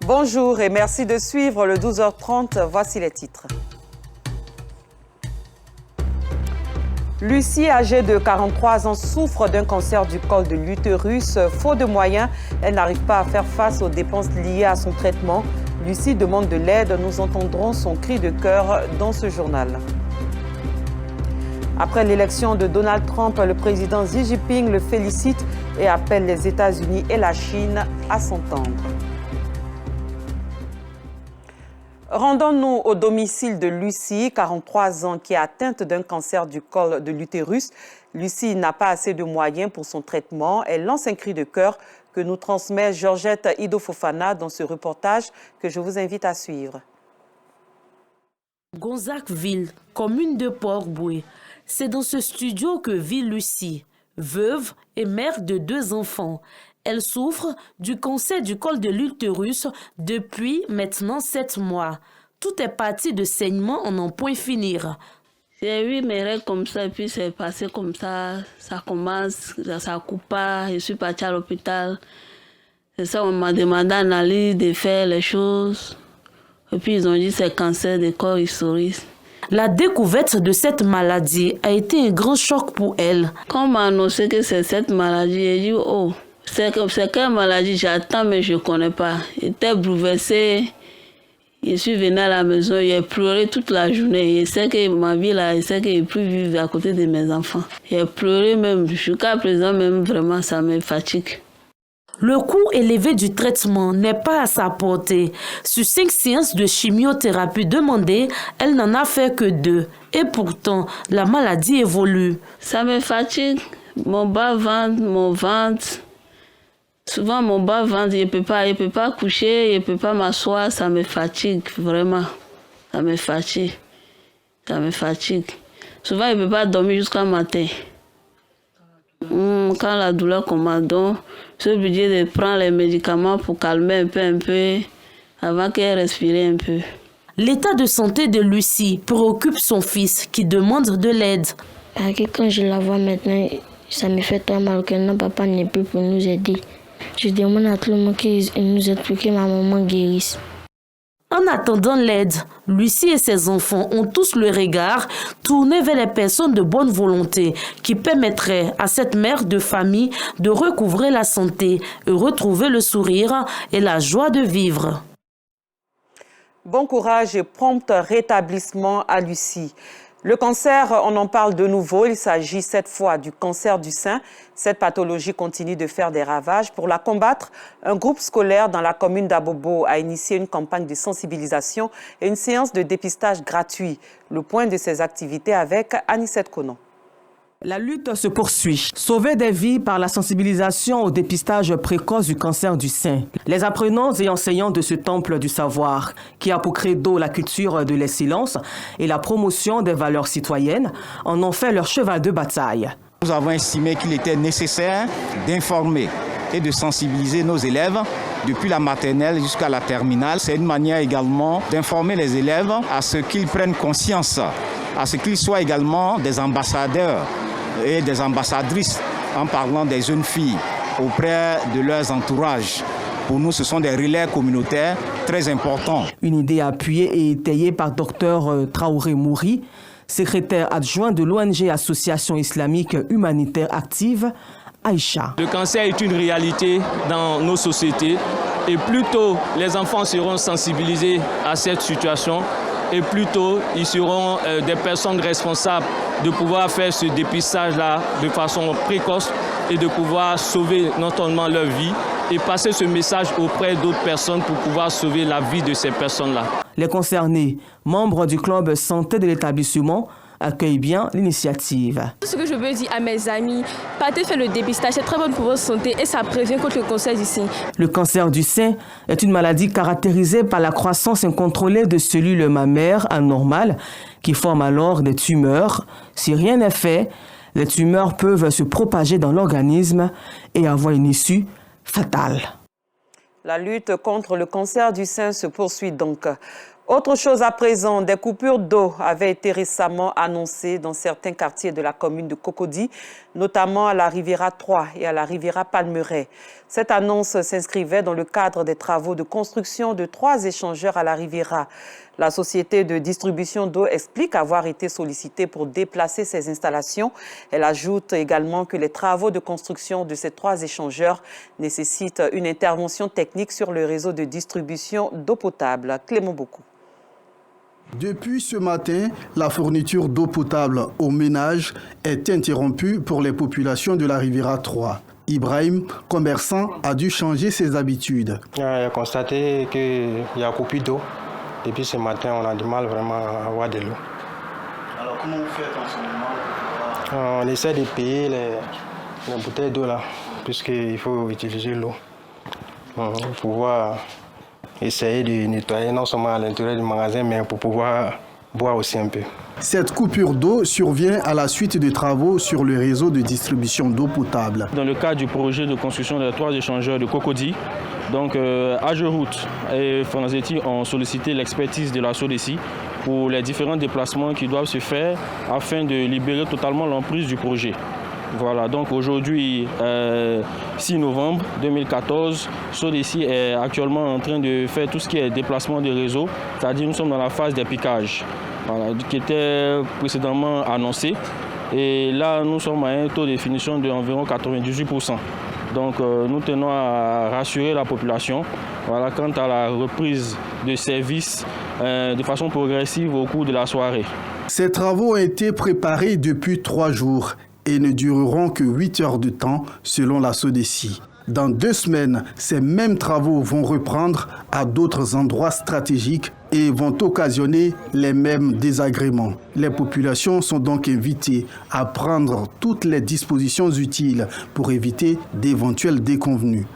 Bonjour et merci de suivre le 12h30. Voici les titres. Lucie, âgée de 43 ans, souffre d'un cancer du col de l'utérus. Faute de moyens, elle n'arrive pas à faire face aux dépenses liées à son traitement. Lucie demande de l'aide. Nous entendrons son cri de cœur dans ce journal. Après l'élection de Donald Trump, le président Xi Jinping le félicite et appelle les États-Unis et la Chine à s'entendre. Rendons-nous au domicile de Lucie, 43 ans, qui est atteinte d'un cancer du col de l'utérus. Lucie n'a pas assez de moyens pour son traitement. Elle lance un cri de cœur que nous transmet Georgette Ido-Fofana dans ce reportage que je vous invite à suivre. Gonzacqueville, commune de Port-Boué. C'est dans ce studio que vit Lucie, veuve et mère de 2 enfants. Elle souffre du cancer du col de l'utérus depuis maintenant 7 mois. Tout est parti de saignements en n'en point finir. J'ai eu mes règles comme ça, et puis c'est passé comme ça. Ça commence, ça coupe pas. Je suis partie à l'hôpital. C'est ça, on m'a demandé d'analyse, de faire les choses. Et puis ils ont dit que c'est cancer du col utérus. La découverte de cette maladie a été un grand choc pour elle. Quand on m'a annoncé que c'est cette maladie, j'ai dit oh, c'est quelle maladie? J'attends mais je ne connais pas. J'étais bouleversée. Je suis venue à la maison, j'ai pleuré toute la journée. Je sais que ma vie là, je sais que je ne peux plus vivre à côté de mes enfants. J'ai pleuré même, jusqu'à présent même, vraiment ça me fatigue. Le coût élevé du traitement n'est pas à sa portée. Sur 5 séances de chimiothérapie demandées, elle n'en a fait que 2. Et pourtant, la maladie évolue. Ça me fatigue. Mon bas-ventre, mon ventre. Souvent, mon bas-ventre, je ne peux pas coucher, je ne peux pas m'asseoir. Ça me fatigue, vraiment. Ça me fatigue. Ça me fatigue. Souvent, je ne peux pas dormir jusqu'au matin. Quand la douleur commence, je suis obligée de prendre les médicaments pour calmer un peu, avant qu'elle respire un peu. L'état de santé de Lucie préoccupe son fils qui demande de l'aide. Quand je la vois maintenant, ça me fait très mal que notre papa n'est plus pour nous aider. Je demande à tout le monde qu'il nous aide pour que ma maman guérisse. En attendant l'aide, Lucie et ses enfants ont tous le regard tourné vers les personnes de bonne volonté qui permettraient à cette mère de famille de recouvrer la santé et retrouver le sourire et la joie de vivre. Bon courage et prompt rétablissement à Lucie. Le cancer, on en parle de nouveau. Il s'agit cette fois du cancer du sein. Cette pathologie continue de faire des ravages. Pour la combattre, un groupe scolaire dans la commune d'Abobo a initié une campagne de sensibilisation et une séance de dépistage gratuit. Le point de ces activités avec Anicette Konon. La lutte se poursuit. Sauver des vies par la sensibilisation au dépistage précoce du cancer du sein. Les apprenants et enseignants de ce temple du savoir, qui a pour credo la culture de l'excellence et la promotion des valeurs citoyennes, en ont fait leur cheval de bataille. Nous avons estimé qu'il était nécessaire d'informer et de sensibiliser nos élèves depuis la maternelle jusqu'à la terminale. C'est une manière également d'informer les élèves à ce qu'ils prennent conscience, à ce qu'ils soient également des ambassadeurs et des ambassadrices en parlant des jeunes filles auprès de leurs entourages. Pour nous, ce sont des relais communautaires très importants. Une idée appuyée et étayée par Dr Traoré Mouri, secrétaire adjoint de l'ONG Association islamique humanitaire active, Aïcha. Le cancer est une réalité dans nos sociétés et plus tôt les enfants seront sensibilisés à cette situation et plus tôt ils seront des personnes responsables de pouvoir faire ce dépistage-là de façon précoce et de pouvoir sauver non seulement leur vie et passer ce message auprès d'autres personnes pour pouvoir sauver la vie de ces personnes-là. Les concernés, membres du club santé de l'établissement, accueillent bien l'initiative. Tout ce que je veux dire à mes amis, partez faire le dépistage, c'est très bon pour votre santé et ça prévient contre le cancer du sein. Le cancer du sein est une maladie caractérisée par la croissance incontrôlée de cellules mammaires anormales qui forment alors des tumeurs. Si rien n'est fait, les tumeurs peuvent se propager dans l'organisme et avoir une issue fatale. La lutte contre le cancer du sein se poursuit donc. Autre chose à présent, des coupures d'eau avaient été récemment annoncées dans certains quartiers de la commune de Cocody, notamment à la Riviera 3 et à la Riviera Palmeraie. Cette annonce s'inscrivait dans le cadre des travaux de construction de 3 échangeurs à la Riviera. La société de distribution d'eau explique avoir été sollicitée pour déplacer ces installations. Elle ajoute également que les travaux de construction de ces 3 échangeurs nécessitent une intervention technique sur le réseau de distribution d'eau potable. Clément Beaucoup. Depuis ce matin, la fourniture d'eau potable aux ménages est interrompue pour les populations de la Riviera 3. Ibrahim, commerçant, a dû changer ses habitudes. On a constaté qu'il y a coupure d'eau. Depuis ce matin, on a du mal vraiment à avoir de l'eau. Alors comment vous faites en ce moment? On essaie de payer les bouteilles d'eau là, puisqu'il faut utiliser l'eau pour pouvoir essayer de nettoyer non seulement à l'intérieur du magasin, mais pour pouvoir boire aussi un peu. Cette coupure d'eau survient à la suite de travaux sur le réseau de distribution d'eau potable. Dans le cadre du projet de construction des 3 échangeurs de Cocody, donc AgeRoute et Franzetti ont sollicité l'expertise de la SODECI pour les différents déplacements qui doivent se faire afin de libérer totalement l'emprise du projet. Voilà, donc aujourd'hui, 6 novembre 2014, SODECI est actuellement en train de faire tout ce qui est déplacement de réseau, c'est-à-dire nous sommes dans la phase des piquages, voilà, qui était précédemment annoncé. Et là, nous sommes à un taux de finition d'environ 98%. Donc nous tenons à rassurer la population voilà, quant à la reprise de services de façon progressive au cours de la soirée. Ces travaux ont été préparés depuis 3 jours et ne dureront que 8 heures de temps selon la SODECI. Dans 2 semaines, ces mêmes travaux vont reprendre à d'autres endroits stratégiques et vont occasionner les mêmes désagréments. Les populations sont donc invitées à prendre toutes les dispositions utiles pour éviter d'éventuelles déconvenues.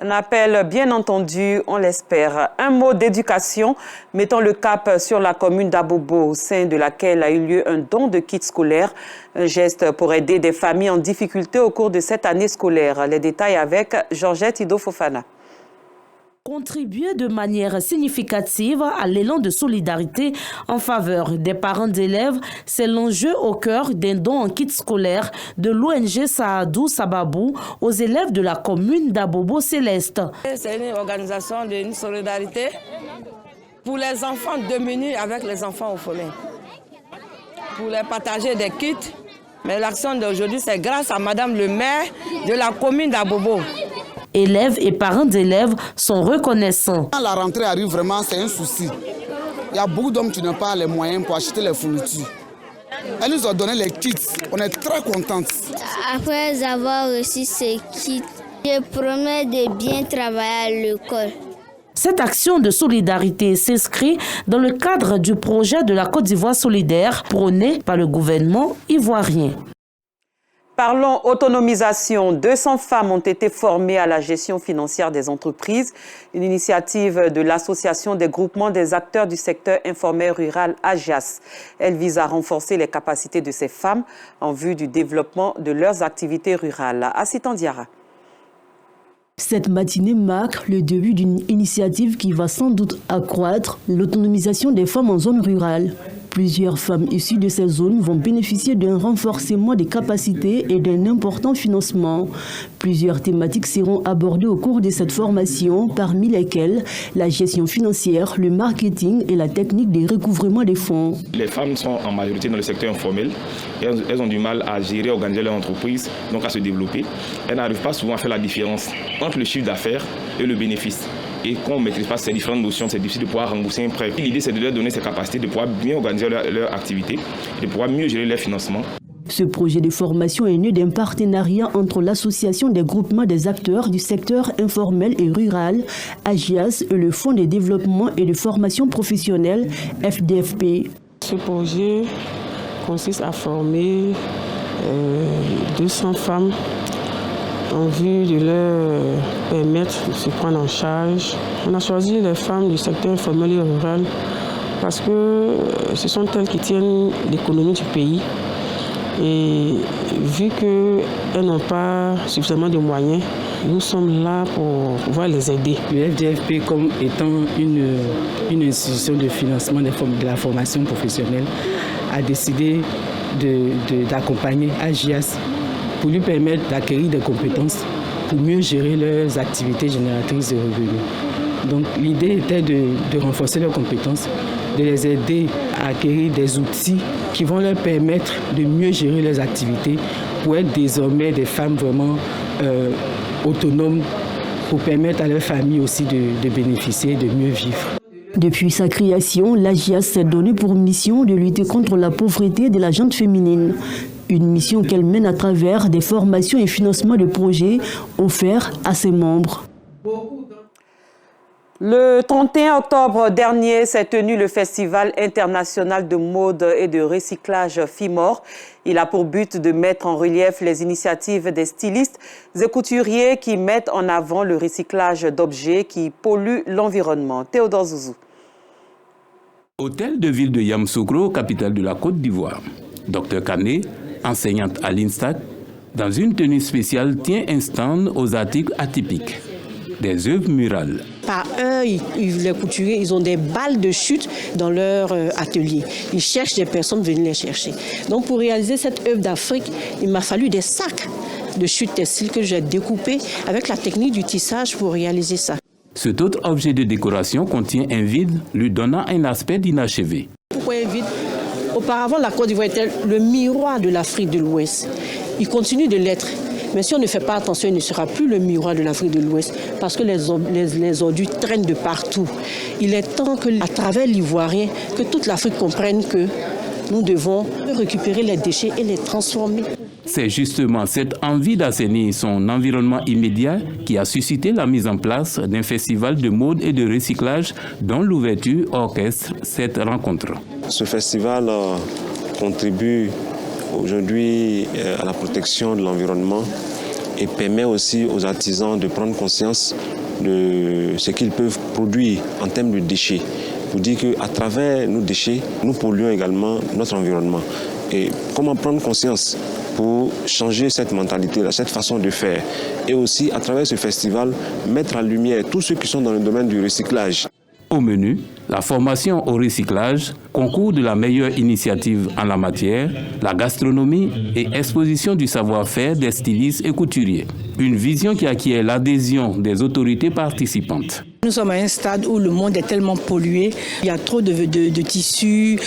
Un appel bien entendu, on l'espère. Un mot d'éducation, mettant le cap sur la commune d'Abobo, au sein de laquelle a eu lieu un don de kits scolaires. Un geste pour aider des familles en difficulté au cours de cette année scolaire. Les détails avec Georgette Ido Fofana. Contribuer de manière significative à l'élan de solidarité en faveur des parents d'élèves, c'est l'enjeu au cœur d'un don en kit scolaire de l'ONG Saadou Sababou aux élèves de la commune d'Abobo Céleste. C'est une organisation de solidarité pour les enfants démunis avec les enfants orphelins, pour les partager des kits. Mais l'action d'aujourd'hui, c'est grâce à Madame le maire de la commune d'Abobo. Élèves et parents d'élèves sont reconnaissants. Quand la rentrée arrive, vraiment, c'est un souci. Il y a beaucoup d'hommes qui n'ont pas les moyens pour acheter les fournitures. Elle nous a donné les kits. On est très contents. Après avoir reçu ces kits, je promets de bien travailler à l'école. Cette action de solidarité s'inscrit dans le cadre du projet de la Côte d'Ivoire solidaire prôné par le gouvernement ivoirien. Parlons autonomisation. 200 femmes ont été formées à la gestion financière des entreprises. Une initiative de l'Association des groupements des acteurs du secteur informel rural AGIAS. Elle vise à renforcer les capacités de ces femmes en vue du développement de leurs activités rurales. Assitan Diara. Cette matinée marque le début d'une initiative qui va sans doute accroître l'autonomisation des femmes en zone rurale. Plusieurs femmes issues de ces zones vont bénéficier d'un renforcement des capacités et d'un important financement. Plusieurs thématiques seront abordées au cours de cette formation, parmi lesquelles la gestion financière, le marketing et la technique de recouvrement des fonds. Les femmes sont en majorité dans le secteur informel. Elles ont du mal à gérer, organiser leur entreprise, donc à se développer. Elles n'arrivent pas souvent à faire la différence entre le chiffre d'affaires et le bénéfice. Et quand on ne maîtrise pas ces différentes notions, c'est difficile de pouvoir rembourser un prêt. L'idée, c'est de leur donner ces capacités, de pouvoir bien organiser leur activité, de pouvoir mieux gérer leur financement. Ce projet de formation est né d'un partenariat entre l'Association des groupements des acteurs du secteur informel et rural, AGIAS, et le Fonds de développement et de formation professionnelle, FDFP. Ce projet consiste à former 200 femmes en vue de leur permettre de se prendre en charge. On a choisi les femmes du secteur informel et rural parce que ce sont elles qui tiennent l'économie du pays. Et vu qu'elles n'ont pas suffisamment de moyens, Nous sommes là pour pouvoir les aider. Le FDFP, comme étant une institution de financement de la formation professionnelle, a décidé d'accompagner AJIAS pour lui permettre d'acquérir des compétences pour mieux gérer leurs activités génératrices de revenus. Donc l'idée était de renforcer leurs compétences, de les aider à acquérir des outils qui vont leur permettre de mieux gérer leurs activités pour être désormais des femmes vraiment autonomes, pour permettre à leur famille aussi de bénéficier, de mieux vivre. Depuis sa création, l'AJIAS s'est donné pour mission de lutter contre la pauvreté de la gente féminine. Une mission qu'elle mène à travers des formations et financements de projets offerts à ses membres. Le 31 octobre dernier s'est tenu le Festival international de mode et de recyclage FIMOR. Il a pour but de mettre en relief les initiatives des stylistes et couturiers qui mettent en avant le recyclage d'objets qui polluent l'environnement. Théodore Zouzou. Hôtel de ville de Yamoussoukro, capitale de la Côte d'Ivoire. Dr Kané, enseignante à l'INSTAC, dans une tenue spéciale, tient un stand aux articles atypiques. Des œuvres murales. Par eux, les couturiers, ils ont des balles de chute dans leur atelier. Ils cherchent des personnes venir les chercher. Donc pour réaliser cette œuvre d'Afrique, il m'a fallu des sacs de chute textile que j'ai découpés avec la technique du tissage pour réaliser ça. Cet autre objet de décoration contient un vide, lui donnant un aspect d'inachevé. Pourquoi un vide? Auparavant, la Côte d'Ivoire était le miroir de l'Afrique de l'Ouest. Il continue de l'être. Mais si on ne fait pas attention, il ne sera plus le miroir de l'Afrique de l'Ouest parce que les ordures traînent de partout. Il est temps qu'à travers l'Ivoirien, que toute l'Afrique comprenne que nous devons récupérer les déchets et les transformer. C'est justement cette envie d'assainir son environnement immédiat qui a suscité la mise en place d'un festival de mode et de recyclage dont l'ouverture orchestre cette rencontre. Ce festival contribue aujourd'hui à la protection de l'environnement et permet aussi aux artisans de prendre conscience de ce qu'ils peuvent produire en termes de déchets. Pour dire qu'à travers nos déchets, nous polluons également notre environnement. Et comment prendre conscience pour changer cette mentalité, cette façon de faire. Et aussi, à travers ce festival, mettre en lumière tous ceux qui sont dans le domaine du recyclage. Au menu, la formation au recyclage, concours de la meilleure initiative en la matière, la gastronomie et exposition du savoir-faire des stylistes et couturiers. Une vision qui acquiert l'adhésion des autorités participantes. Nous sommes à un stade où le monde est tellement pollué, il y a trop de tissus,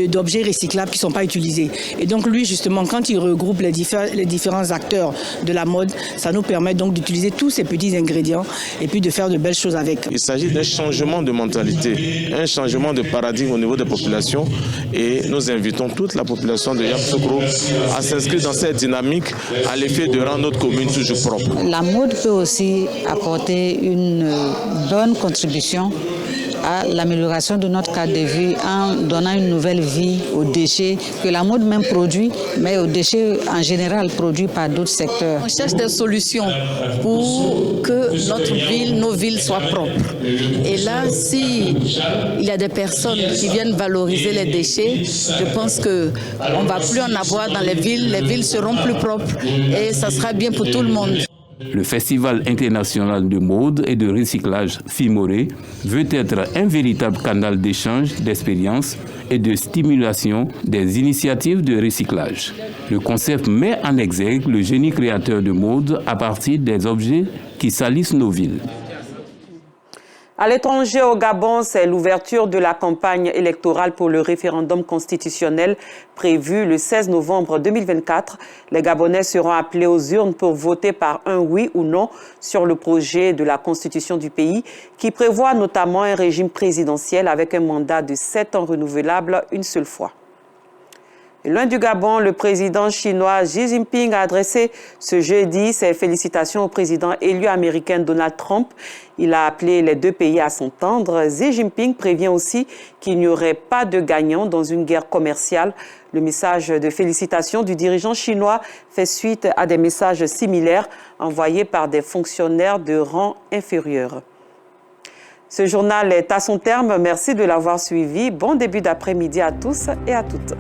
d'objets recyclables qui ne sont pas utilisés. Et donc lui, justement, quand il regroupe les différents acteurs de la mode, ça nous permet donc d'utiliser tous ces petits ingrédients et puis de faire de belles choses avec. Il s'agit d'un changement de mentalité, un changement de paradigme au niveau des populations et nous invitons toute la population de Yamoussoukro à s'inscrire dans cette dynamique à l'effet de rendre notre commune toujours propre. La mode peut aussi apporter une bonne contribution à l'amélioration de notre cadre de vie en donnant une nouvelle vie aux déchets que la mode même produit, mais aux déchets en général produits par d'autres secteurs. On cherche des solutions pour que nos villes soient propres. Et là, si il y a des personnes qui viennent valoriser les déchets, je pense qu'on ne va plus en avoir dans les villes seront plus propres et ça sera bien pour tout le monde. Le Festival international de mode et de recyclage FIMORE veut être un véritable canal d'échange d'expériences et de stimulation des initiatives de recyclage. Le concept met en exergue le génie créateur de mode à partir des objets qui salissent nos villes. À l'étranger, au Gabon, c'est l'ouverture de la campagne électorale pour le référendum constitutionnel prévu le 16 novembre 2024. Les Gabonais seront appelés aux urnes pour voter par un oui ou non sur le projet de la constitution du pays qui prévoit notamment un régime présidentiel avec un mandat de 7 ans renouvelable une seule fois. Et loin du Gabon, le président chinois Xi Jinping a adressé ce jeudi ses félicitations au président élu américain Donald Trump. Il a appelé les deux pays à s'entendre. Xi Jinping prévient aussi qu'il n'y aurait pas de gagnant dans une guerre commerciale. Le message de félicitations du dirigeant chinois fait suite à des messages similaires envoyés par des fonctionnaires de rang inférieur. Ce journal est à son terme. Merci de l'avoir suivi. Bon début d'après-midi à tous et à toutes.